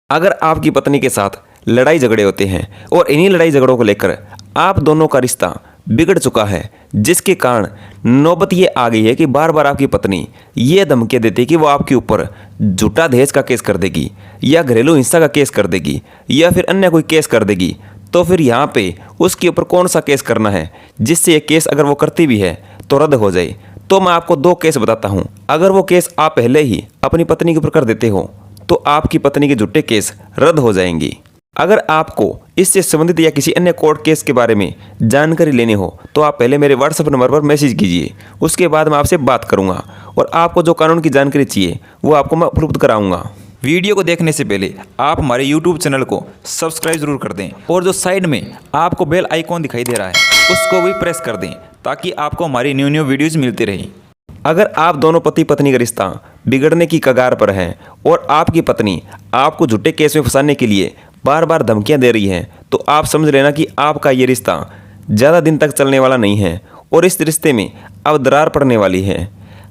अगर आपकी पत्नी के साथ लड़ाई झगड़े होते हैं और इन्हीं लड़ाई झगड़ों को लेकर आप दोनों का रिश्ता बिगड़ चुका है, जिसके कारण नौबत ये आ गई है कि बार बार आपकी पत्नी ये धमकी देती है कि वो आपके ऊपर झूठा दहेज का केस कर देगी या घरेलू हिंसा का केस कर देगी या फिर अन्य कोई केस कर देगी, तो फिर यहाँ पे उसके ऊपर कौन सा केस करना है जिससे ये केस अगर वो करती भी है तो रद्द हो जाए। तो मैं आपको 2 केस बताता हूँ। अगर वो केस आप पहले ही अपनी पत्नी के ऊपर कर देते हो तो आपकी पत्नी के झूठे केस रद्द हो जाएंगी। अगर आपको इससे संबंधित या किसी अन्य कोर्ट केस के बारे में जानकारी लेनी हो तो आप पहले मेरे व्हाट्सएप नंबर पर मैसेज कीजिए, उसके बाद मैं आपसे बात करूंगा और आपको जो कानून की जानकारी चाहिए वो आपको मैं उपलब्ध कराऊंगा। वीडियो को देखने से पहले आप हमारे YouTube चैनल को सब्सक्राइब जरूर कर दें और जो साइड में आपको बेल आइकॉन दिखाई दे रहा है उसको भी प्रेस कर दें ताकि आपको हमारी न्यू वीडियोज़ मिलती रहें। अगर आप दोनों पति पत्नी का रिश्ता बिगड़ने की कगार पर है और आपकी पत्नी आपको झूठे केस में फंसाने के लिए बार बार धमकियां दे रही है तो आप समझ लेना कि आपका ये रिश्ता ज़्यादा दिन तक चलने वाला नहीं है और इस रिश्ते में अब दरार पड़ने वाली है।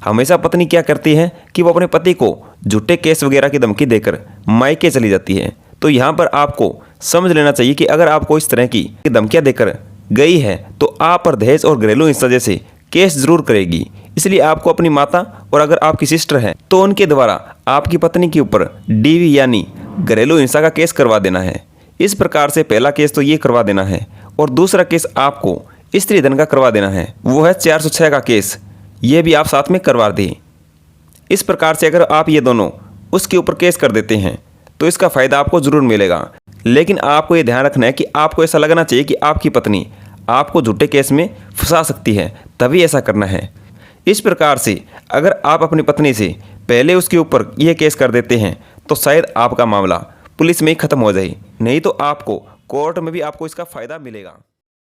हमेशा पत्नी क्या करती है कि वो अपने पति को झूठे केस वगैरह की धमकी देकर मायके चली जाती है। तो यहाँ पर आपको समझ लेना चाहिए कि अगर आपको इस तरह की धमकियाँ देकर गई है तो आप पर दहेज और घरेलू हिंसा जैसे केस जरूर करेगी। इसलिए आपको अपनी माता और अगर आपकी सिस्टर है तो उनके द्वारा आपकी पत्नी के ऊपर डीवी यानी घरेलू हिंसा का केस करवा देना है। इस प्रकार से पहला केस तो ये करवा देना है और दूसरा केस आपको स्त्री धन का करवा देना है, वो है 406 का केस, ये भी आप साथ में करवा दें। इस प्रकार से अगर आप ये दोनों उसके ऊपर केस कर देते हैं तो इसका फ़ायदा आपको ज़रूर मिलेगा। लेकिन आपको ये ध्यान रखना है कि आपको ऐसा लगना चाहिए कि आपकी पत्नी आपको झूठे केस में फंसा सकती है, तभी ऐसा करना है। इस प्रकार से अगर आप अपनी पत्नी से पहले उसके ऊपर यह केस कर देते हैं तो शायद आपका मामला पुलिस में ही ख़त्म हो जाए, नहीं तो आपको कोर्ट में भी आपको इसका फ़ायदा मिलेगा।